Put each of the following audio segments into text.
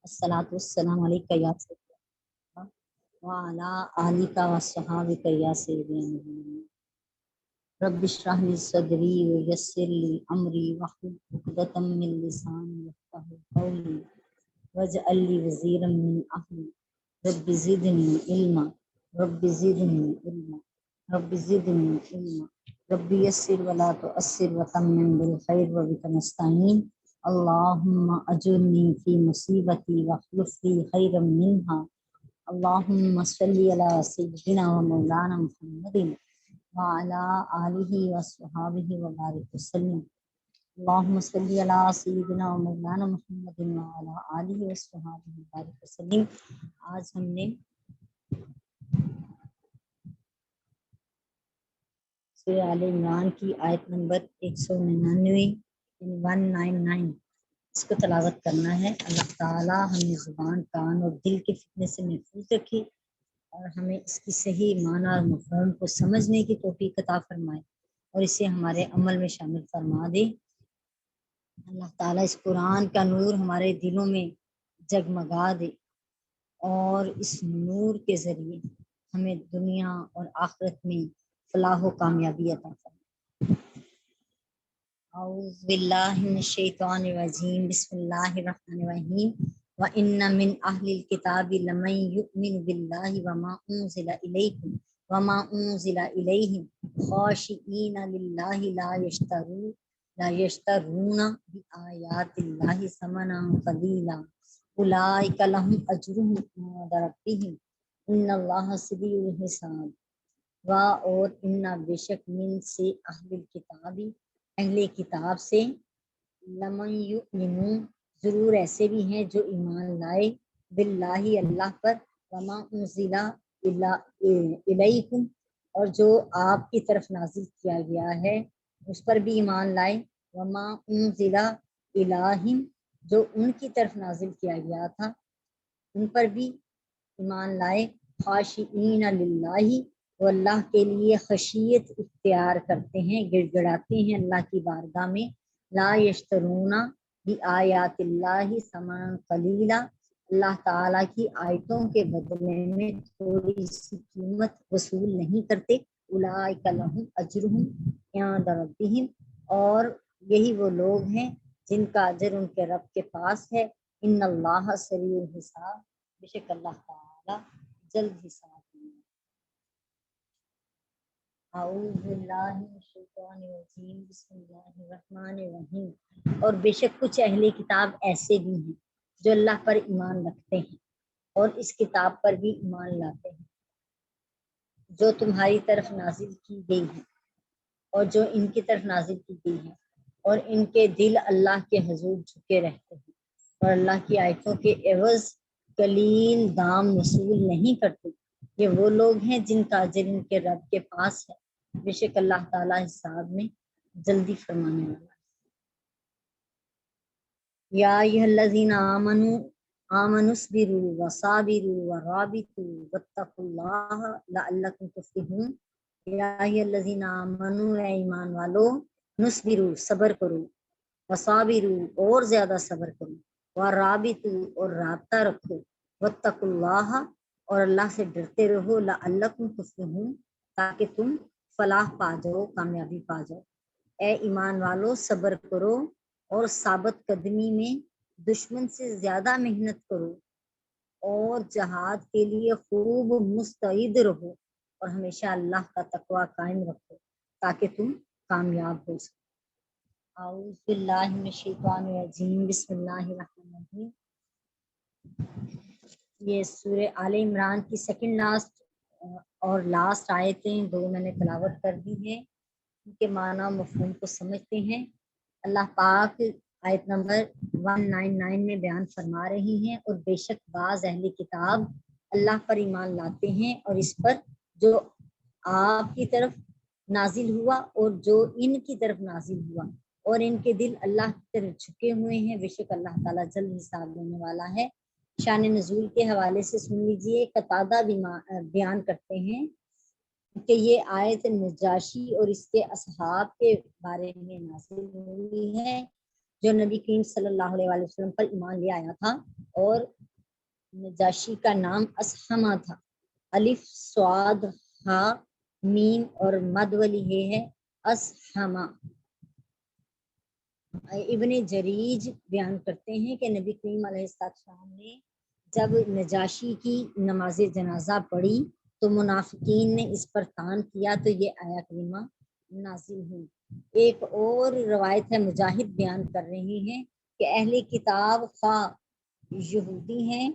الصلاۃ والسلام علیکہ یا سیدنا وعلی آلک وصحابک یا سیدنا رب اشرح لی صدری ویسر لی امری واحلل عقدۃ من لسانی یفقهوا قولی واجعل لی وزیرا من اہلی رب زدنی علما رب زدنی علما رب زدنی علما رب یسر ولا تعسر وتمم بالخیر وبک نستعین اللہم اجرنی فی مصیبتی واخلف لی خیرا منہا اللہم صلی علی سیدنا و مولانا محمد وعلی آلہ وصحابہ وبارک وسلم اللہم صلی علی سیدنا و مولانا محمد وعلی آلہ وصحابہ وبارک وسلم۔ آج ہم نے سورہ آل عمران کی آیت نمبر 199 یعنی 199 اس کو تلاوت کرنا ہے۔ اللہ تعالیٰ ہمیں زبان، کان اور دل کے فتنے سے محفوظ رکھے اور ہمیں اس کی صحیح معنی اور مفہوم کو سمجھنے کی توفیق عطا فرمائے اور اسے ہمارے عمل میں شامل فرما دے۔ اللہ تعالیٰ اس قرآن کا نور ہمارے دلوں میں جگمگا دے اور اس نور کے ذریعے ہمیں دنیا اور آخرت میں فلاح و کامیابی عطا فرمائے۔ اعوذ باللہ من الشیطان الرجیم، بسم اللہ الرحمن الرحیم۔ وَإِنَّ مِنْ أَهْلِ الْكِتَابِ لَمَن يُؤْمِنُ بِاللَّهِ وَمَا أُنزِلَ إِلَيْكُمْ وَمَا أُنزِلَ إِلَيْهِمْ خَاشِعِينَ لِلَّهِ لا يشترون بآيات الله ثمنا قليلا أولئك لهم أجرهم عند ربهم إن الله سريع الحساب۔ اور ان بے شک من سے اہل الکتابی اہل کتاب سے لمن یؤمنون ضرور ایسے بھی ہیں جو ایمان لائے باللہ اللہ پر وما انزل الیکم اور جو آپ کی طرف نازل کیا گیا ہے اس پر بھی ایمان لائے وما انزل الیہم جو ان کی طرف نازل کیا گیا تھا ان پر بھی ایمان لائے خاشعین للہ وہ اللہ کے لیے خشیت اختیار کرتے ہیں، گڑ گڑاتے ہیں اللہ کی بارگاہ میں۔ لا یشترون بآیات اللہ ثمنا قلیلا اللہ تعالیٰ کی آیتوں کے بدلے میں تھوڑی سی قیمت وصول نہیں کرتے۔ اولئک لہم اجرہم عند ربہم اور یہی وہ لوگ ہیں جن کا اجر ان کے رب کے پاس ہے۔ ان اللہ سریع الحساب بے شک اللہ تعالیٰ جلد حساب۔ اعوذ باللہ من الشیطان الرجیم، بسم اللہ الرحمن الرحیم۔ اور بے شک کچھ اہل کتاب ایسے بھی ہیں جو اللہ پر ایمان رکھتے ہیں اور اس کتاب پر بھی ایمان لاتے ہیں جو تمہاری طرف نازل کی گئی ہے اور جو ان کی طرف نازل کی گئی ہے، اور ان کے دل اللہ کے حضور جھکے رہتے ہیں اور اللہ کی آیتوں کے عوض قلیل دام وصول نہیں کرتے۔ یہ وہ لوگ ہیں جن کا اجر ان کے رب کے پاس ہے، بے شک اللہ تعالیٰ حساب میں جلدی فرمانے والا ہے۔ یا ایھا الذین آمنوا اصبروا وصابروا ورابطوا واتقوا اللہ لعلکم تفلحون۔ یا ایھا الذین آمنوا اے ایمان والو، نصبروا صبر کرو، وصابروا اور زیادہ صبر کرو، ورابطوا اور رابطہ رکھو، واتقوا اللہ اور اللہ سے ڈرتے رہو، لعلکم تفلحون تاکہ تم فلاح پا جاؤ، کامیابی پا جاؤ۔ اے ایمان والو صبر کرو اور ثابت قدمی میں دشمن سے زیادہ محنت کرو اور جہاد کے لیے خوب مستعد رہو اور ہمیشہ اللہ کا تقوی قائم رکھو تاکہ تم کامیاب ہو سکو۔ اعوذ باللہ من الشیطان الرجیم، بسم اللہ الرحمن الرحیم۔ یہ سورہ آل عمران کی سیکنڈ لاسٹ اور لاسٹ آیتیں دو میں نے تلاوت کر دی ہیں، ان کے معنی و مفہوم کو سمجھتے ہیں۔ اللہ پاک آیت نمبر 199 میں بیان فرما رہی ہیں، اور بے شک بعض اہل کتاب اللہ پر ایمان لاتے ہیں اور اس پر جو آپ کی طرف نازل ہوا اور جو ان کی طرف نازل ہوا، اور ان کے دل اللہ کی طرف جھکے ہوئے ہیں، بے شک اللہ تعالیٰ جلد حساب لینے والا ہے۔ شان نزول کے حوالے سے سن لیجئے، قتادہ بیان کرتے ہیں کہ یہ آیت نجاشی اور اس کے اصحاب کے بارے میں نازل ہوئی ہے جو نبی کریم صلی اللہ علیہ وسلم پر ایمان لے آیا تھا اور نجاشی کا نام اسحمہ تھا، الف صاد ہا میم اور مد والی ہے اسحمہ۔ ابن جریج بیان کرتے ہیں کہ نبی کریم علیہ السلام نے جب نجاشی کی نماز جنازہ پڑھی تو منافقین نے اس پر طعن کیا تو یہ آیہ کریمہ نازل ہوئی۔ ایک اور روایت ہے، مجاہد بیان کر رہے ہیں کہ اہل کتاب خواہ یہودی ہیں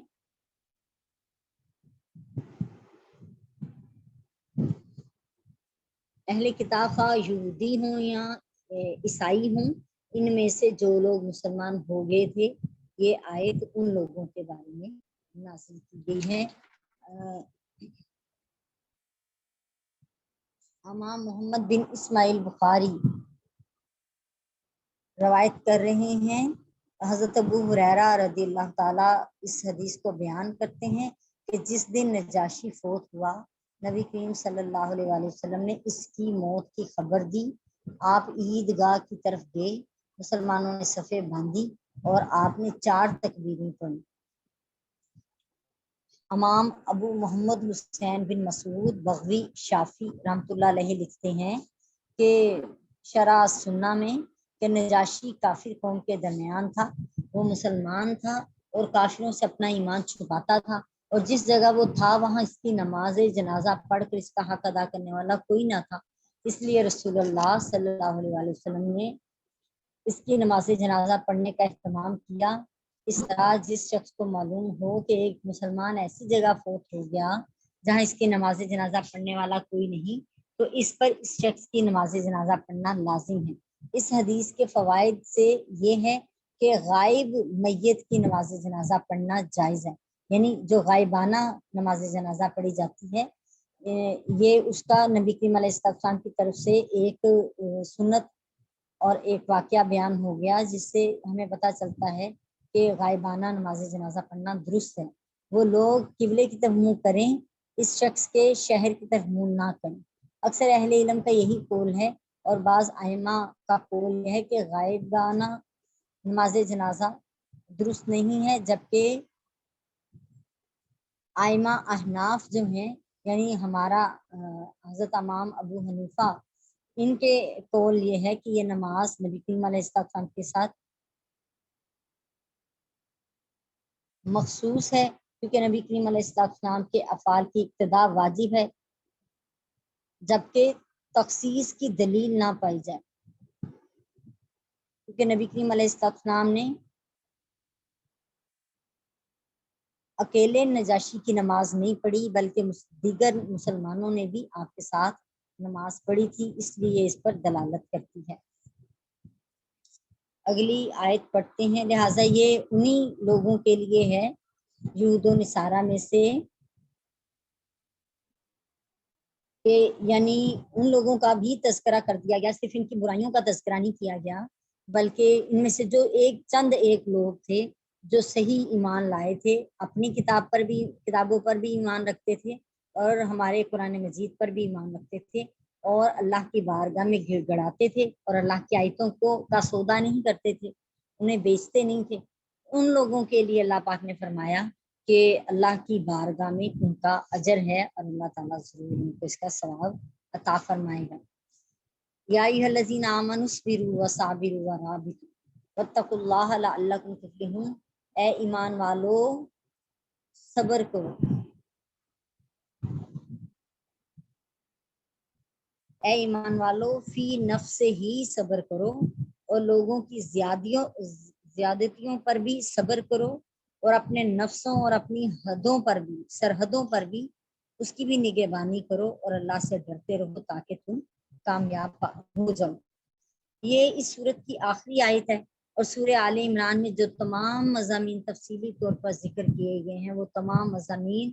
اہل کتاب خواہ یہودی ہوں یا عیسائی ہوں، ان میں سے جو لوگ مسلمان ہو گئے تھے یہ آیت ان لوگوں کے بارے میں نازل کی گئی ہے۔ امام محمد بن اسماعیل بخاری روایت کر رہے ہیں، حضرت ابو ہریرہ رضی اللہ تعالیٰ اس حدیث کو بیان کرتے ہیں کہ جس دن نجاشی فوت ہوا نبی کریم صلی اللہ علیہ وآلہ وسلم نے اس کی موت کی خبر دی۔ آپ عیدگاہ کی طرف گئے، مسلمانوں نے صفیں باندھی اور آپ نے 4 تکبیریں پڑھی۔ امام ابو محمد حسین بن مسعود بغوی شافی رحمۃ اللہ علیہ لکھتے ہیں کہ شرح سنہ میں کہ نجاشی کافر قوم کے درمیان تھا، وہ مسلمان تھا اور کافروں سے اپنا ایمان چھپاتا تھا، اور جس جگہ وہ تھا وہاں اس کی نماز جنازہ پڑھ کر اس کا حق ادا کرنے والا کوئی نہ تھا، اس لیے رسول اللہ صلی اللہ علیہ وآلہ وسلم نے اس کی نماز جنازہ پڑھنے کا اہتمام کیا۔ اس طرح جس شخص کو معلوم ہو کہ ایک مسلمان ایسی جگہ فوت ہو گیا جہاں اس کی نماز جنازہ پڑھنے والا کوئی نہیں تو اس پر اس شخص کی نماز جنازہ پڑھنا لازم ہے۔ اس حدیث کے فوائد سے یہ ہے کہ غائب میت کی نماز جنازہ پڑھنا جائز ہے، یعنی جو غائبانہ نماز جنازہ پڑھی جاتی ہے یہ اس کا نبی کریم علیہ السلام کی طرف سے ایک سنت اور ایک واقعہ بیان ہو گیا جس سے ہمیں پتہ چلتا ہے کہ غائبانہ نماز جنازہ پڑھنا درست ہے۔ وہ لوگ قبلے کی طرف منہ کریں، اس شخص کے شہر کی طرف منہ نہ کریں۔ اکثر اہل علم کا یہی قول ہے، اور بعض ائمہ کا قول یہ ہے کہ غائبانہ نماز جنازہ درست نہیں ہے، جبکہ ائمہ احناف جو ہیں یعنی ہمارا حضرت امام ابو حنیفہ ان کے قول یہ ہے کہ یہ نماز نبی کریم علیہ السلام کے ساتھ مخصوص ہے، کیونکہ نبی کریم علیہ السلام کے افعال کی اقتداء واجب ہے جبکہ تخصیص کی دلیل نہ پائی جائے، کیونکہ نبی کریم علیہ السلام نے اکیلے نجاشی کی نماز نہیں پڑھی بلکہ دیگر مسلمانوں نے بھی آپ کے ساتھ نماز پڑھی تھی، اس لیے اس پر دلالت کرتی ہے۔ اگلی آیت پڑھتے ہیں، لہٰذا یہ انہی لوگوں کے لیے ہے یہود و نصارہ میں سے کہ یعنی ان لوگوں کا بھی تذکرہ کر دیا گیا، صرف ان کی برائیوں کا تذکرہ نہیں کیا گیا بلکہ ان میں سے جو ایک لوگ تھے جو صحیح ایمان لائے تھے، اپنی کتابوں پر بھی ایمان رکھتے تھے اور ہمارے قرآن مجید پر بھی ایمان رکھتے تھے اور اللہ کی بارگاہ میں گڑ گڑاتے تھے اور اللہ کی آیتوں کا سودا نہیں کرتے تھے، انہیں بیچتے نہیں تھے۔ ان لوگوں کے لیے اللہ پاک نے فرمایا کہ اللہ کی بارگاہ میں ان کا اجر ہے اور اللہ تعالیٰ ضرور ان کو اس کا ثواب عطا فرمائے گا۔ یا ایھا الذین آمنوا اصبروا وصابروا ورابطوا واتقوا اللہ لعلکم تفلحون، اے ایمان والو صبر کرو، اے ایمان والو فی نفس ہی صبر کرو اور لوگوں کی زیادتیوں پر بھی صبر کرو اور اپنے نفسوں اور اپنی سرحدوں پر بھی اس کی بھی نگہبانی کرو اور اللہ سے ڈرتے رہو تاکہ تم کامیاب ہو جاؤ۔ یہ اس سورت کی آخری آیت ہے، اور سورہ آل عمران میں جو تمام مضامین تفصیلی طور پر ذکر کیے گئے ہیں وہ تمام مضامین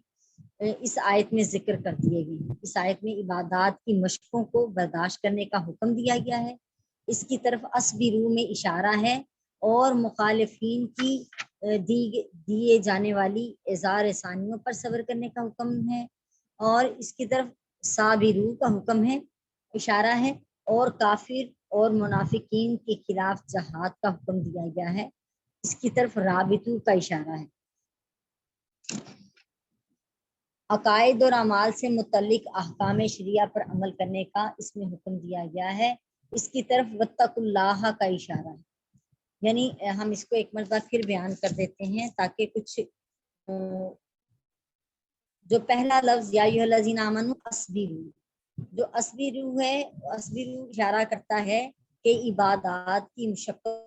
اس آیت میں ذکر کر دیے گئے ہیں۔ اس آیت میں عبادات کی مشقوں کو برداشت کرنے کا حکم دیا گیا ہے، اس کی طرف اصبروا میں اشارہ ہے اور مخالفین کی دیے جانے والی اظہار ثانیوں پر صبر کرنے کا حکم ہے، اور اس کی طرف صابروا کا حکم ہے، اشارہ ہے، اور کافر اور منافقین کے خلاف جہاد کا حکم دیا گیا ہے، اس کی طرف رابطو کا اشارہ ہے۔ عقائد اور اعمال سے متعلق احکام شریعہ پر عمل کرنے کا اس میں حکم دیا گیا ہے. اس کی طرف واتقوا اللہ کا اشارہ ہے. یعنی ہم اس کو ایک مرتبہ پھر بیان کر دیتے ہیں تاکہ کچھ جو پہلا لفظ یا ایھا الذین آمنوا اصبروا، جو اصبروا ہے، اصبروا اشارہ کرتا ہے کہ عبادات کی مشقت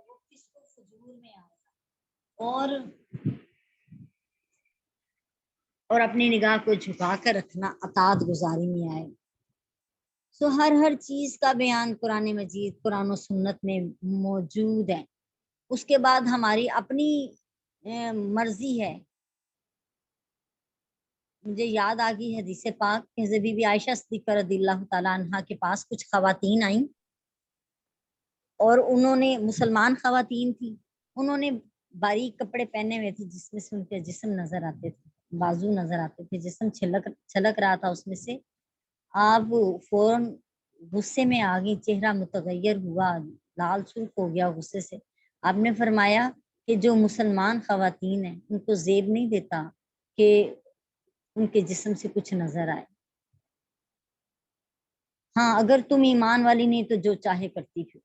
وہ کس کو فجور میں آئے اور اپنی نگاہ کو جھکا کر رکھنا اطاعت گزاری میں آئے. سو ہر چیز کا بیان قرآن مجید قرآن و سنت میں موجود ہے. اس کے بعد ہماری اپنی مرضی ہے مجھے یاد آ گئی حدیث پاک کہ حضرت بی بی عائشہ صدیقہ رضی اللہ تعالیٰ عنہا کے پاس کچھ خواتین آئیں اور انہوں نے، مسلمان خواتین تھی، انہوں نے باریک کپڑے پہنے ہوئے تھے جس میں سے ان کے جسم نظر آتے تھے، بازو نظر آتے تھے، جسم چھلک رہا تھا اس میں سے۔ آپ فوراً غصے میں آ گئی، چہرہ متغیر ہوا، لال سرخ ہو گیا غصے سے۔ آپ نے فرمایا کہ جو مسلمان خواتین ہیں ان کو زیب نہیں دیتا کہ ان کے جسم سے کچھ نظر آئے۔ ہاں اگر تم ایمان والی نہیں تو جو چاہے کرتی پھر،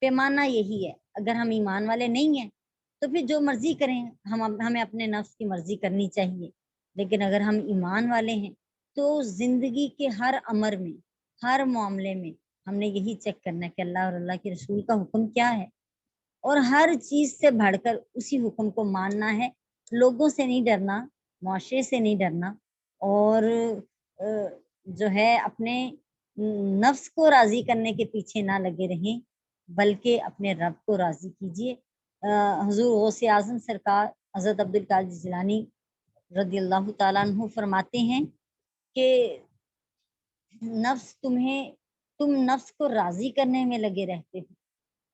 پیمانہ یہی ہے۔ اگر ہم ایمان والے نہیں ہیں تو پھر جو مرضی کریں، ہمیں اپنے نفس کی مرضی کرنی چاہیے۔ لیکن اگر ہم ایمان والے ہیں تو زندگی کے ہر امر میں، ہر معاملے میں ہم نے یہی چیک کرنا ہے کہ اللہ اور اللہ کے رسول کا حکم کیا ہے، اور ہر چیز سے بڑھ کر اسی حکم کو ماننا ہے۔ لوگوں سے نہیں ڈرنا، معاشرے سے نہیں ڈرنا، اور جو ہے اپنے نفس کو راضی کرنے کے پیچھے نہ لگے رہیں، بلکہ اپنے رب کو راضی کیجیے۔ حضور غوث اعظم سرکار حضرت عبد القادر جیلانی رضی اللہ تعالیٰ عنہ فرماتے ہیں کہ تم نفس کو راضی کرنے میں لگے رہتے ہو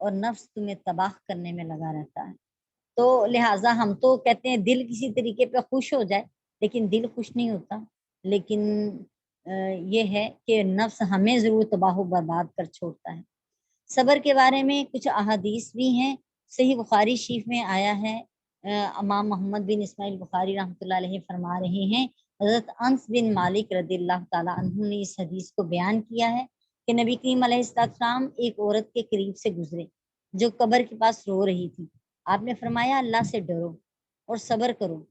اور نفس تمہیں تباہ کرنے میں لگا رہتا ہے۔ تو لہٰذا ہم تو کہتے ہیں دل کسی طریقے پہ خوش ہو جائے، لیکن دل خوش نہیں ہوتا۔ لیکن یہ ہے کہ نفس ہمیں ضرور تباہ و برباد کر چھوڑتا ہے۔ صبر کے بارے میں کچھ احادیث بھی ہیں۔ صحیح بخاری شریف میں آیا ہے، امام محمد بن اسماعیل بخاری رحمۃ اللہ علیہ فرما رہے ہیں، حضرت انس بن مالک رضی اللہ تعالیٰ عنہ نے اس حدیث کو بیان کیا ہے کہ نبی کریم علیہ السلام ایک عورت کے قریب سے گزرے جو قبر کے پاس رو رہی تھی۔ آپ نے فرمایا اللہ سے ڈرو اور صبر کرو۔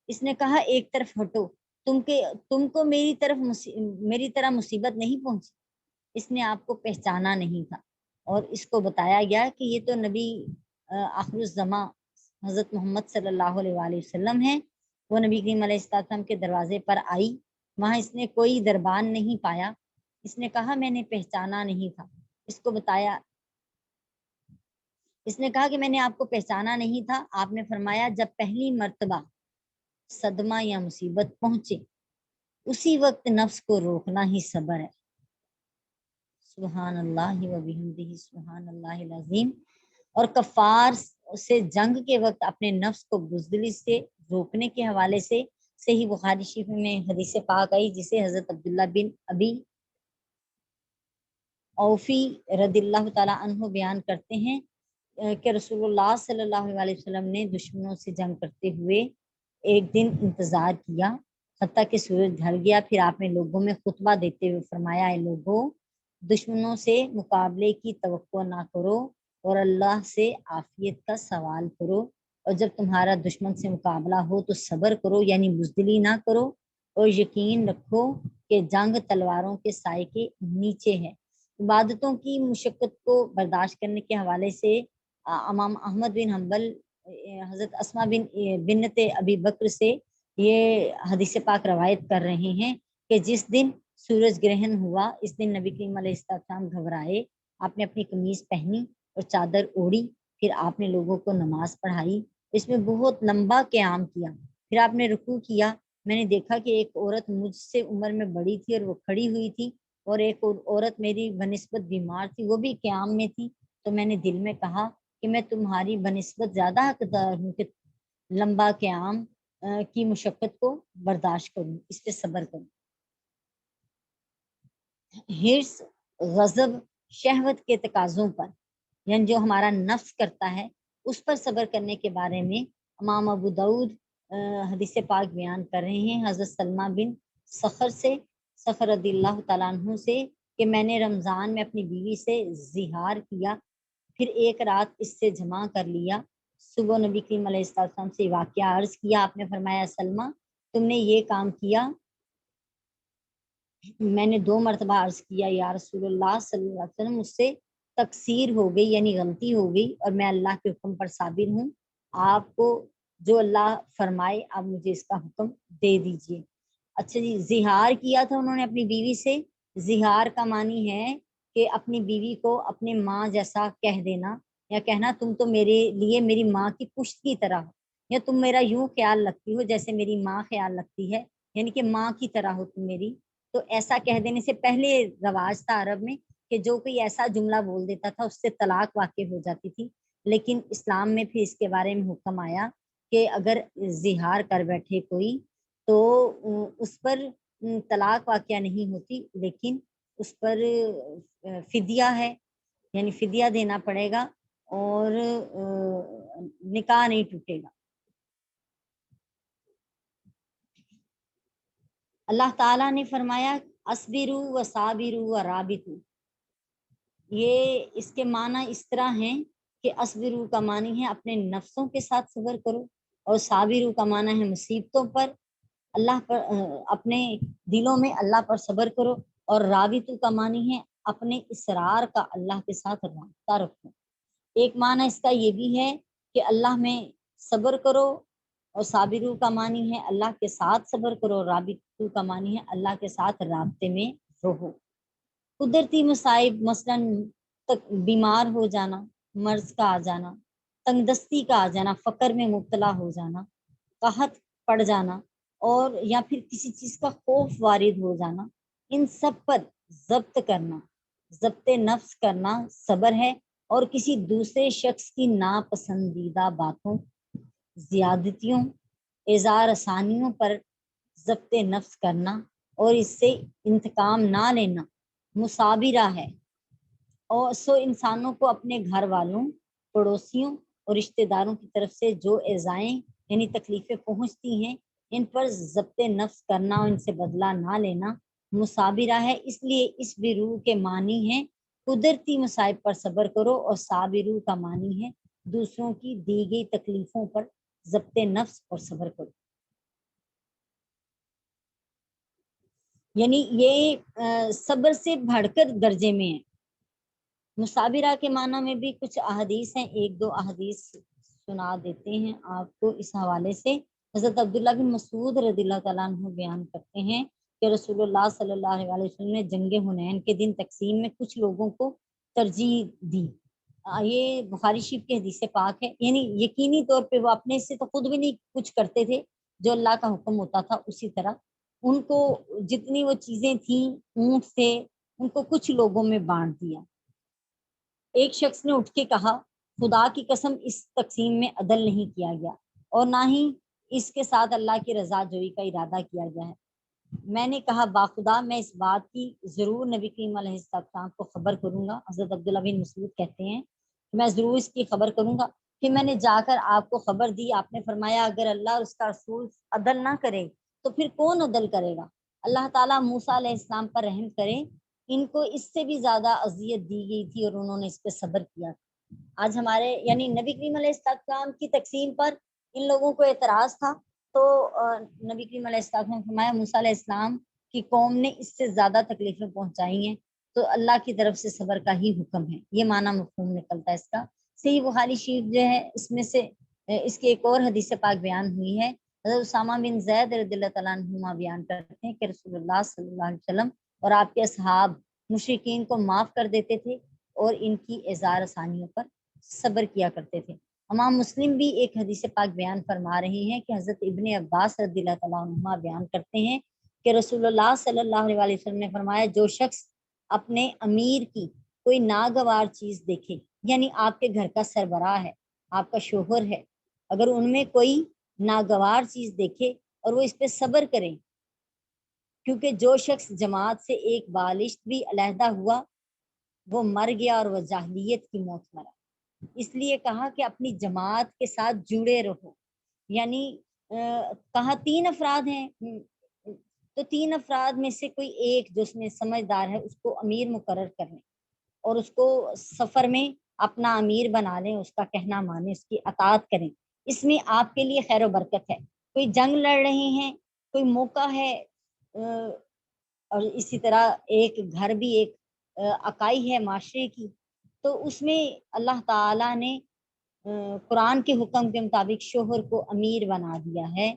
اس نے کہا ایک طرف ہٹو، تم کو میری طرح مصیبت نہیں پہنچی؟ اس نے آپ کو پہچانا نہیں تھا، اور اس کو بتایا گیا کہ یہ تو نبی آخر الزماں حضرت محمد صلی اللہ علیہ وآلہ وسلم ہیں۔ وہ نبی کریم علیہ السلام کے دروازے پر آئی، وہاں اس نے کوئی دربان نہیں پایا۔ اس نے کہا میں نے پہچانا نہیں تھا۔ اس کو بتایا، اس نے کہا کہ میں نے آپ کو پہچانا نہیں تھا۔ آپ نے فرمایا جب پہلی مرتبہ صدمہ یا مصیبت پہنچے اسی وقت نفس کو روکنا ہی صبر ہے۔ سبحان اللہ و بحمدہ سبحان اللہ العظیم۔ اور کفار سے جنگ کے وقت اپنے نفس کو بزدلی سے روکنے کے حوالے سے صحیح بخاری شریف میں حدیث پاک آئی جسے حضرت عبداللہ بن ابی اوفی رضی اللہ تعالیٰ عنہ بیان کرتے ہیں کہ رسول اللہ صلی اللہ علیہ وسلم نے دشمنوں سے جنگ کرتے ہوئے ایک دن انتظار کیا حتیٰ کہ سورج ڈھل گیا۔ پھر آپ نے لوگوں میں خطبہ دیتے ہوئے فرمایا، اے لوگوں، دشمنوں سے مقابلے کی توقع نہ کرو اور اللہ سے عافیت کا سوال کرو، اور جب تمہارا دشمن سے مقابلہ ہو تو صبر کرو، یعنی بزدلی نہ کرو، اور یقین رکھو کہ جنگ تلواروں کے سائے کے نیچے ہے۔ عبادتوں کی مشقت کو برداشت کرنے کے حوالے سے امام احمد بن حنبل حضرت اسما بنت ابی بکر سے یہ حدیث پاک روایت کر رہے ہیں کہ جس دن سورج گرہن ہوا اس دن نبی کریم علیہ السلام گھبرائے، آپ نے اپنی قمیض پہنی اور چادر اوڑھی، پھر آپ نے لوگوں کو نماز پڑھائی، اس میں بہت لمبا قیام کیا، پھر آپ نے رکوع کیا۔ میں نے دیکھا کہ ایک عورت مجھ سے عمر میں بڑی تھی اور وہ کھڑی ہوئی تھی، اور ایک عورت میری بنسبت بیمار تھی، وہ بھی قیام میں تھی۔ تو میں نے دل میں کہا کہ میں تمہاری بنسبت زیادہ حقدار ہوں کہ لمبا قیام کی مشقت کو برداشت کروں، اس پہ صبر کروں۔ حرص، غضب، شہوت کے تقاضوں پر، یعنی جو ہمارا نفس کرتا ہے اس پر صبر کرنے کے بارے میں امام ابو داود حدیث پاک بیان کر رہے ہیں حضرت سلمہ بن سخر رضی اللہ تعالیٰ عنہ سے کہ میں نے رمضان میں اپنی بیوی سے زہار کیا، پھر ایک رات اس سے جمع کر لیا۔ صبح نبی کریم علیہ السلام سے واقعہ عرض کیا، آپ نے فرمایا سلمہ تم نے یہ کام کیا؟ میں نے 2 مرتبہ عرض کیا یا رسول اللہ صلی اللہ علیہ وسلم، مجھ سے تقصیر ہو گئی، یعنی غلطی ہو گئی، اور میں اللہ کے حکم پر صابر ہوں، آپ کو جو اللہ فرمائے آپ مجھے اس کا حکم دے دیجئے۔ اچھا جی، زہار کیا تھا انہوں نے اپنی بیوی سے۔ زہار کا معنی ہے کہ اپنی بیوی کو اپنے ماں جیسا کہہ دینا، یا کہنا تم تو میرے لیے میری ماں کی پشت کی طرح ہو، یا تم میرا یوں خیال رکھتی ہو جیسے میری ماں خیال رکھتی ہے۔ یعنی کہ ماں کی طرح ہو تم میری. تو ایسا کہہ دینے سے پہلے رواج تھا عرب میں کہ جو کوئی ایسا جملہ بول دیتا تھا اس سے طلاق واقع ہو جاتی تھی. لیکن اسلام میں پھر اس کے بارے میں حکم آیا کہ اگر زہار کر بیٹھے کوئی تو اس پر طلاق واقع نہیں ہوتی، لیکن اس پر فدیہ ہے، یعنی فدیہ دینا پڑے گا اور نکاح نہیں ٹوٹے گا. اللہ تعالیٰ نے فرمایا اصبرو و صابرو و رابطو. یہ اس کے معنی اس طرح ہیں کہ اصبرو کا معنی ہے اپنے نفسوں کے ساتھ صبر کرو، اور صابرو کا معنی ہے مصیبتوں پر اللہ پر اپنے دلوں میں اللہ پر صبر کرو، اور رابطو کا معنی ہے اپنے اسرار کا اللہ کے ساتھ رابطہ رکھو. ایک معنی اس کا یہ بھی ہے کہ اللہ میں صبر کرو، اور صابرو کا معنی ہے اللہ کے ساتھ صبر کرو، رابطو کا معنی ہے اللہ کے ساتھ رابطے میں رہو. قدرتی مصائب مثلاً بیمار ہو جانا، مرض کا آ جانا، تنگ دستی کا آ جانا، فقر میں مبتلا ہو جانا، قحط پڑ جانا، اور یا پھر کسی چیز کا خوف وارد ہو جانا، ان سب پر ضبط کرنا، ضبط نفس کرنا صبر ہے. اور کسی دوسرے شخص کی ناپسندیدہ باتوں، زیادتیوں، اظہار آسانیوں پر ضبط نفس کرنا اور اس سے انتقام نہ لینا مصابرہ ہے. اور سو انسانوں کو اپنے گھر والوں، پڑوسیوں اور رشتہ داروں کی طرف سے جو ایذائیں یعنی تکلیفیں پہنچتی ہیں، ان پر ضبط نفس کرنا اور ان سے بدلہ نہ لینا مصابرہ ہے. اس لیے اس برو کے معنی ہے قدرتی مصائب پر صبر کرو، اور صابرو کا معنی ہے دوسروں کی دی گئی تکلیفوں پر ضبط نفس اور صبر کرو. یعنی یہ صبر سے بڑھ کر درجے میں ہے. مصابرہ کے معنی میں بھی کچھ احادیث ہیں، ایک دو احادیث سنا دیتے ہیں آپ کو اس حوالے سے. حضرت عبداللہ بن مسعود رضی اللہ تعالیٰ عنہ بیان کرتے ہیں کہ رسول اللہ صلی اللہ علیہ وسلم نے جنگ حنین کے دن تقسیم میں کچھ لوگوں کو ترجیح دی. یہ بخاری شریف کی حدیث پاک ہے. یعنی یقینی طور پہ وہ اپنے سے تو خود بھی نہیں کچھ کرتے تھے، جو اللہ کا حکم ہوتا تھا اسی طرح ان کو جتنی وہ چیزیں تھیں اونٹ سے ان کو کچھ لوگوں میں بانٹ دیا. ایک شخص نے اٹھ کے کہا خدا کی قسم اس تقسیم میں عدل نہیں کیا گیا اور نہ ہی اس کے ساتھ اللہ کی رضا جوئی کا ارادہ کیا گیا ہے. میں نے کہا باخدا میں اس بات کی ضرور نبی کریم علیہ السلام کو خبر کروں گا. حضرت عبداللہ بن مسعود کہتے ہیں میں ضرور اس کی خبر کروں گا. پھر میں نے جا کر آپ کو خبر دی. آپ نے فرمایا اگر اللہ اور اس کا رسول عدل نہ کرے تو پھر کون عدل کرے گا؟ اللہ تعالیٰ موسیٰ علیہ السلام پر رحم کرے، ان کو اس سے بھی زیادہ اذیت دی گئی تھی اور انہوں نے اس پہ صبر کیا. آج ہمارے یعنی نبی کریم علیہ السلام کی تقسیم پر ان لوگوں کو اعتراض تھا، تو نبی کریم علیہ السلام نے فرمایا موسیٰ علیہ السلام کی قوم نے اس سے زیادہ تکلیفیں پہنچائی ہیں، تو اللہ کی طرف سے صبر کا ہی حکم ہے. یہ معنی مفہوم نکلتا ہے اس کا. صحیح بخاری شریف جو ہے اس میں سے اس کی ایک اور حدیث پاک بیان ہوئی ہے. حضرت اسامہ بن زید رضی اللہ تعالیٰ عنہما بیان کرتے ہیں کہ رسول اللہ صلی اللہ علیہ وسلم اور آپ کے اصحاب مشرکین کو معاف کر دیتے تھے اور ان کی اظہار آسانیوں پر صبر کیا کرتے تھے. امام مسلم بھی ایک حدیث پاک بیان فرما رہے ہیں کہ حضرت ابن عباس رضی اللہ تعالیٰ عنہما بیان کرتے ہیں کہ رسول اللہ صلی اللہ علیہ وسلم نے فرمایا جو شخص اپنے امیر کی کوئی ناگوار چیز دیکھے، یعنی آپ کے گھر کا سربراہ ہے، آپ کا شوہر ہے، اگر ان میں کوئی ناگوار چیز دیکھے اور وہ اس پہ صبر کریں، کیونکہ جو شخص جماعت سے ایک بالشت بھی علیحدہ ہوا وہ مر گیا اور وہ جاہلیت کی موت مرا. اس لیے کہا کہ اپنی جماعت کے ساتھ جڑے رہو. یعنی کہا 3 افراد ہیں تو 3 افراد میں سے کوئی ایک جو اس میں سمجھدار ہے اس کو امیر مقرر کر لیں اور اس کو سفر میں اپنا امیر بنا لیں، اس کا کہنا مانیں، اس کی اطاعت کریں. اس میں آپ کے لیے خیر و برکت ہے. کوئی جنگ لڑ رہے ہیں، کوئی موقع ہے، اور اسی طرح ایک گھر بھی ایک اکائی ہے معاشرے کی، تو اس میں اللہ تعالیٰ نے قرآن کے حکم کے مطابق شوہر کو امیر بنا دیا ہے.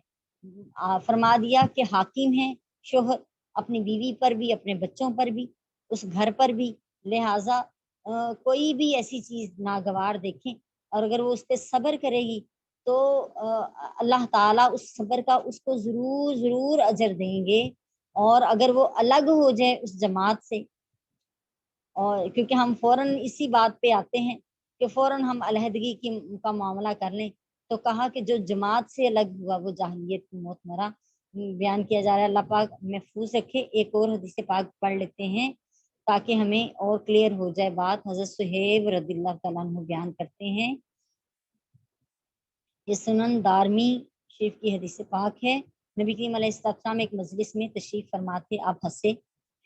فرما دیا کہ حاکم ہے شوہر اپنی بیوی پر بھی، اپنے بچوں پر بھی، اس گھر پر بھی. لہٰذا کوئی بھی ایسی چیز ناگوار دیکھیں اور اگر وہ اس پہ صبر کرے گی تو اللہ تعالیٰ اس صبر کا اس کو ضرور ضرور اجر دیں گے. اور اگر وہ الگ ہو جائے اس جماعت سے، اور کیونکہ ہم فوراً اسی بات پہ آتے ہیں کہ فوراً ہم علیحدگی کا معاملہ کر لیں، تو کہا کہ جو جماعت سے الگ ہوا وہ جاہلیت کی موت مرا. بیان کیا جا رہا ہے. اللہ پاک محفوظ رکھے. ایک اور حدیث پاک پڑھ لیتے ہیں تاکہ ہمیں اور کلیئر ہو جائے بات. حضرت صہیب رضی اللہ تعالیٰ عنہ بیان کرتے ہیں، یہ سنن دارمی شریف کی حدیث پاک ہے. نبی کریم علیہ السلام ایک مجلس میں تشریف فرما تھے. آپ ہنسے،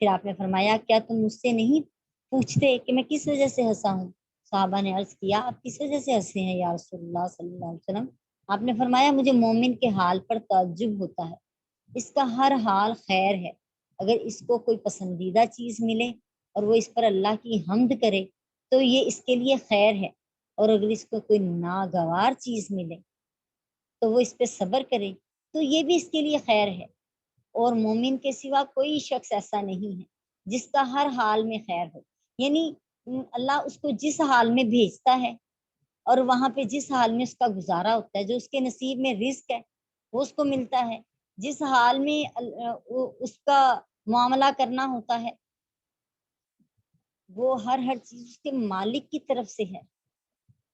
پھر آپ نے فرمایا کیا تم مجھ سے نہیں پوچھتے کہ میں کس وجہ سے ہنسا ہوں؟ صحابہ نے عرض کیا آپ کس وجہ سے ہنسے ہیں یا رسول اللہ صلی اللہ علیہ وسلم؟ آپ نے فرمایا مجھے مومن کے حال پر تعجب ہوتا ہے، اس کا ہر حال خیر ہے. اگر اس کو کوئی پسندیدہ چیز ملے اور وہ اس پر اللہ کی حمد کرے تو یہ اس کے لیے خیر ہے، اور اگر اس کو کوئی ناگوار چیز ملے تو وہ اس پہ صبر کرے تو یہ بھی اس کے لیے خیر ہے. اور مومن کے سوا کوئی شخص ایسا نہیں ہے جس کا ہر حال میں خیر ہو. یعنی اللہ اس کو جس حال میں بھیجتا ہے اور وہاں پہ جس حال میں اس کا گزارا ہوتا ہے، جو اس کے نصیب میں رزق ہے وہ اس کو ملتا ہے. جس حال میں اس کا معاملہ کرنا ہوتا ہے وہ ہر چیز اس کے مالک کی طرف سے ہے.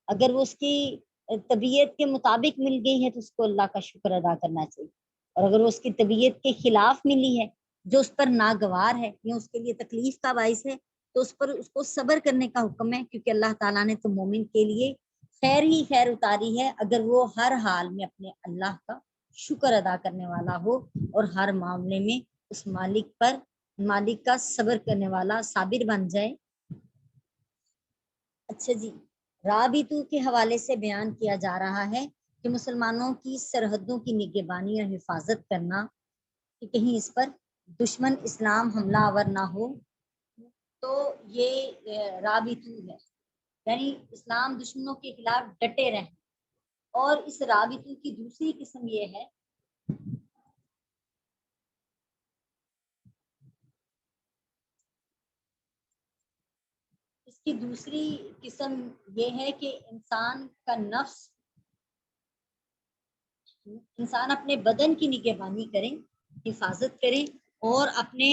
اگر وہ اس کی طبیعت کے مطابق مل گئی ہے تو اس کو اللہ کا شکر ادا کرنا چاہیے، اور اگر وہ اس کی طبیعت کے خلاف ملی ہے جو اس پر ناگوار ہے یا اس کے لیے تکلیف کا باعث ہے تو اس پر اس کو صبر کرنے کا حکم ہے، کیونکہ اللہ تعالیٰ نے تو مومن کے لیے خیر ہی خیر اتاری ہے اگر وہ ہر حال میں اپنے اللہ کا شکر ادا کرنے والا ہو اور ہر معاملے میں اس مالک کا صبر کرنے والا صابر بن جائے. اچھا جی، رابطوں کے حوالے سے بیان کیا جا رہا ہے کہ مسلمانوں کی سرحدوں کی نگہبانی اور حفاظت کرنا کہ کہیں اس پر دشمن اسلام حملہ آور نہ ہو، تو یہ رابطوں ہے، یعنی اسلام دشمنوں کے خلاف ڈٹے رہیں. اور اس رابطوں کی دوسری قسم یہ ہے اس کی دوسری قسم یہ ہے کہ انسان اپنے بدن کی نگہبانی کرے، حفاظت کرے اور اپنے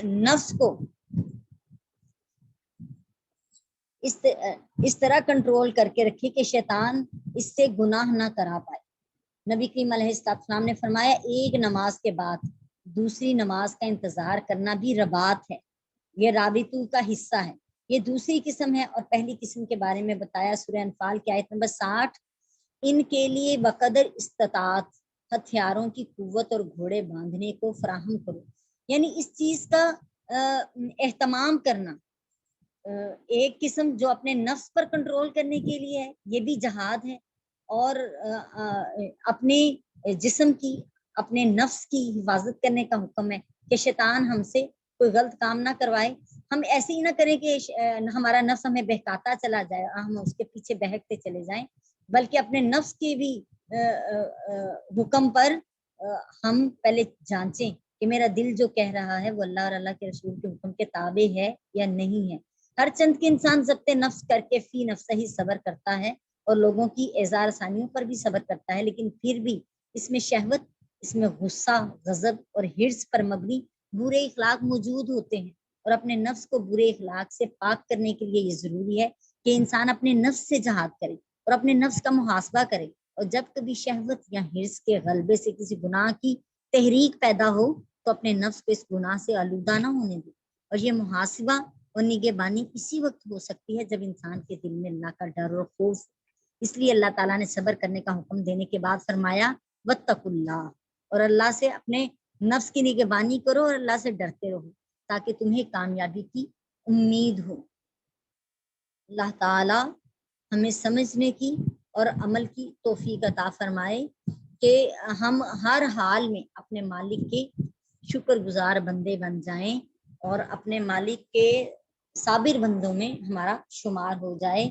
نفس کو اس طرح کنٹرول کر کے رکھے کہ شیطان اس سے گناہ نہ کرا پائے. نبی کریم علیہ السلام نے فرمایا ایک نماز کے بعد دوسری نماز کا انتظار کرنا بھی رباط ہے، یہ رابطوں کا حصہ ہے. یہ دوسری قسم ہے. اور پہلی قسم کے بارے میں بتایا سورہ انفال کی آیت نمبر 60، ان کے لیے بقدر استطاعت ہتھیاروں کی قوت اور گھوڑے باندھنے کو فراہم کرو. یعنی اس چیز کا اہتمام کرنا ایک قسم جو اپنے نفس پر کنٹرول کرنے کے لیے ہے، یہ بھی جہاد ہے. اور اپنے جسم کی اپنے نفس کی حفاظت کرنے کا حکم ہے کہ شیطان ہم سے کوئی غلط کام نہ کروائے. ہم ایسے ہی نہ کریں کہ ہمارا نفس ہمیں بہکاتا چلا جائے، ہم اس کے پیچھے بہکتے چلے جائیں، بلکہ اپنے نفس کے بھی حکم پر ہم پہلے جانچیں کہ میرا دل جو کہہ رہا ہے وہ اللہ اور اللہ کے رسول کے حکم کے تابع ہے یا نہیں ہے. ہر چند کے انسان ضبط نفس کر کے فی نفس ہی صبر کرتا ہے اور لوگوں کی اعزار ثانیوں پر بھی صبر کرتا ہے، لیکن پھر بھی اس میں شہوت، اس میں غصہ، غضب اور حرص پر مبنی برے اخلاق موجود ہوتے ہیں. اور اپنے نفس کو برے اخلاق سے پاک کرنے کے لیے یہ ضروری ہے کہ انسان اپنے نفس سے جہاد کرے اور اپنے نفس کا محاسبہ کرے. اور جب کبھی شہوت یا حرص کے غلبے سے کسی گناہ کی تحریک پیدا ہو تو اپنے نفس کو اس گناہ سے آلودہ نہ ہونے دے. اور یہ محاسبہ اور نگہبانی اسی وقت ہو سکتی ہے جب انسان کے دل میں اللہ کا ڈر اور خوف. اس لیے اللہ تعالیٰ نے صبر کرنے کا حکم دینے کے بعد فرمایا واتقوا اللہ، اور اللہ سے اپنے نفس کی نگہبانی کرو اور اللہ سے ڈرتے رہو تاکہ تمہیں کامیابی کی امید ہو. اللہ تعالیٰ ہمیں سمجھنے کی اور عمل کی توفیق عطا فرمائے کہ ہم ہر حال میں اپنے مالک کے شکر گزار بندے بن جائیں اور اپنے مالک کے صابر بندوں میں ہمارا شمار ہو جائے.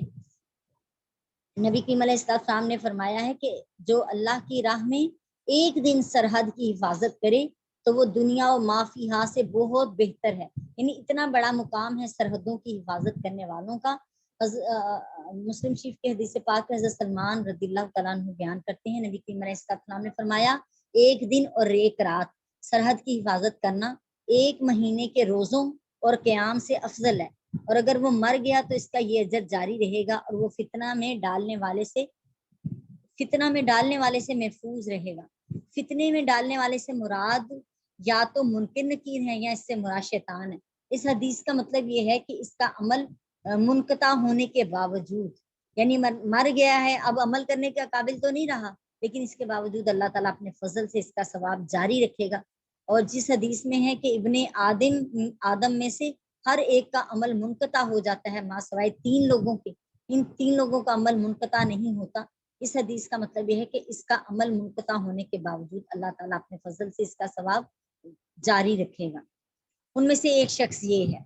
نبی کریم علیہ السلام نے فرمایا ہے کہ جو اللہ کی راہ میں ایک دن سرحد کی حفاظت کرے تو وہ دنیا و ما فیہا سے بہت بہتر ہے. یعنی اتنا بڑا مقام ہے سرحدوں کی حفاظت کرنے والوں کا. مسلم شریف کے حدیث پاک میں حضرت سلمان رضی اللہ تعالیٰ عنہ بیان کرتے ہیں نبی کریم علیہ السلام نے فرمایا ایک دن اور ایک رات سرحد کی حفاظت کرنا 1 مہینے کے روزوں اور قیام سے افضل ہے، اور اگر وہ مر گیا تو اس کا یہ اجر جاری رہے گا اور وہ فتنہ میں ڈالنے والے سے محفوظ رہے گا۔ فتنے میں ڈالنے والے سے مراد یا تو منکر نکیر ہے یا اس سے مراد شیطان ہے۔ اس حدیث کا مطلب یہ ہے کہ اس کا عمل منقطع ہونے کے باوجود، یعنی مر گیا ہے، اب عمل کرنے کا قابل تو نہیں رہا، لیکن اس کے باوجود اللہ تعالیٰ اپنے فضل سے اس کا ثواب جاری رکھے گا۔ اور جس حدیث میں ہے کہ ابن آدم میں سے ہر ایک کا عمل منقطع ہو جاتا ہے ماں سوائے 3 لوگوں کے، ان 3 لوگوں کا عمل منقطع نہیں ہوتا۔ اس حدیث کا مطلب یہ ہے کہ اس کا عمل منقطع ہونے کے باوجود اللہ تعالیٰ اپنے فضل سے اس کا ثواب جاری رکھے گا۔ ان میں سے ایک شخص یہ ہے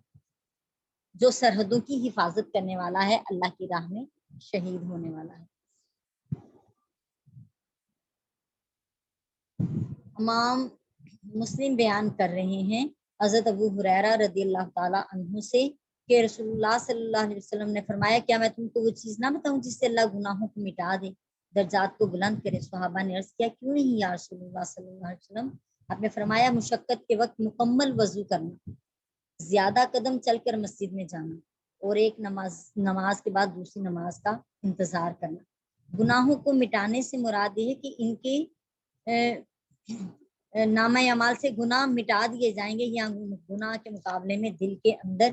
جو سرحدوں کی حفاظت کرنے والا ہے، اللہ کی راہ میں شہید ہونے والا ہے۔ امام مسلم بیان کر رہے ہیں حضرت ابو ہریرہ رضی اللہ تعالیٰ عنہ سے کہ رسول اللہ صلی اللہ علیہ وسلم نے فرمایا کیا میں تم کو وہ چیز نہ بتاؤں جس سے اللہ گناہوں کو مٹا دے، درجات کو بلند کرے؟ صحابہ نے عرض کیا کیوں نہیں یا رسول اللہ صلی اللہ علیہ وسلم؟ آپ نے فرمایا مشقت کے وقت مکمل وضو کرنا، زیادہ قدم چل کر مسجد میں جانا، اور ایک نماز کے بعد دوسری نماز کا انتظار کرنا۔ گناہوں کو مٹانے سے مراد یہ ہے کہ ان کے نامہ اعمال سے گناہ مٹا دیے جائیں گے، یا گناہ کے مقابلے میں دل کے اندر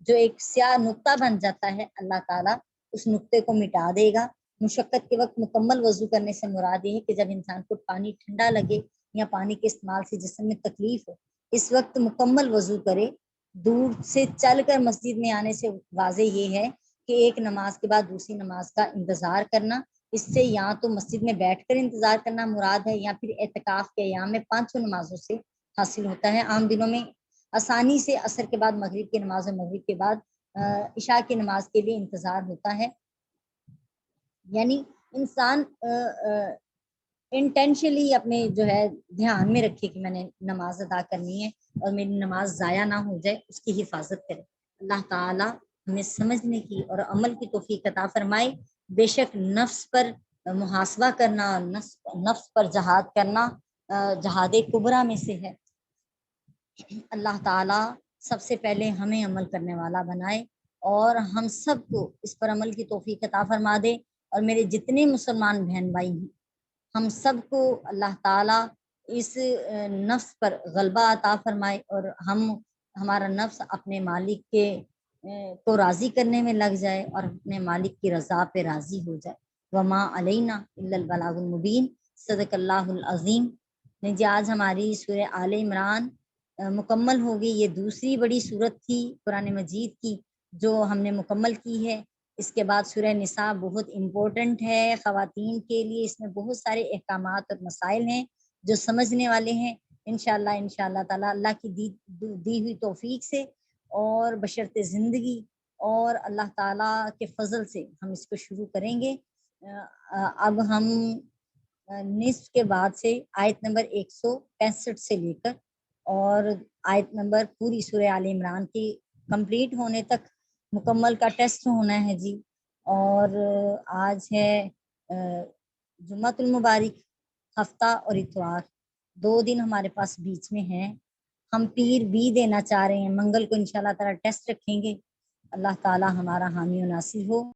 جو ایک سیاہ نقطہ بن جاتا ہے اللہ تعالیٰ اس نقطے کو مٹا دے گا۔ مشقت کے وقت مکمل وضو کرنے سے مراد یہ ہے کہ جب انسان کو پانی ٹھنڈا لگے یا پانی کے استعمال سے جسم میں تکلیف ہو، اس وقت مکمل وضو کرے۔ دور سے چل کر مسجد میں آنے سے واضح یہ ہے کہ ایک نماز کے بعد دوسری نماز کا انتظار کرنا، اس سے یا تو مسجد میں بیٹھ کر انتظار کرنا مراد ہے، یا پھر اعتکاف کے ایام میں 5 نمازوں سے حاصل ہوتا ہے۔ عام دنوں میں آسانی سے عصر کے بعد مغرب کی نماز اور مغرب کے بعد عشاء کی نماز کے لیے انتظار ہوتا ہے۔ یعنی انسان انٹینشنلی اپنے جو ہے دھیان میں رکھے کہ میں نے نماز ادا کرنی ہے اور میری نماز ضائع نہ ہو جائے، اس کی حفاظت کرے۔ اللہ تعالیٰ ہمیں سمجھنے کی اور عمل کی توفیق عطا فرمائے۔ بے شک نفس پر محاسبہ کرنا، نفس پر جہاد کرنا جہاد کبریٰ میں سے ہے۔ اللہ تعالیٰ سب سے پہلے ہمیں عمل کرنے والا بنائے اور ہم سب کو اس پر عمل کی توفیق عطا فرما دے، اور میرے جتنے مسلمان بہن بھائی ہیں ہم سب کو اللہ تعالیٰ اس نفس پر غلبہ عطا فرمائے، اور ہمارا نفس اپنے مالک کے کو راضی کرنے میں لگ جائے اور اپنے مالک کی رضا پہ راضی ہو جائے۔ وما علینا الا البلاغ المبین۔ صدق اللہ العظیم۔ جی آج ہماری سورہ آل عمران مکمل ہوگی۔ یہ دوسری بڑی صورت تھی قرآن مجید کی جو ہم نے مکمل کی ہے۔ اس کے بعد سورہ نساء بہت امپورٹنٹ ہے خواتین کے لیے، اس میں بہت سارے احکامات اور مسائل ہیں جو سمجھنے والے ہیں۔ انشاءاللہ تعالیٰ اللہ کی دی ہوئی توفیق سے اور بشرط زندگی اور اللہ تعالیٰ کے فضل سے ہم اس کو شروع کریں گے۔ اب ہم نصف کے بعد سے آیت نمبر 165 سے لے کر اور آیت نمبر پوری سورہ آل عمران کی کمپلیٹ ہونے تک مکمل کا ٹیسٹ ہونا ہے جی۔ اور آج ہے جمعۃ المبارک، ہفتہ اور اتوار 2 دن ہمارے پاس بیچ میں ہیں۔ ہم پیر بھی دینا چاہ رہے ہیں، منگل کو انشاءاللہ تعالیٰ ٹیسٹ رکھیں گے۔ اللہ تعالیٰ ہمارا حامی و ناصر ہو۔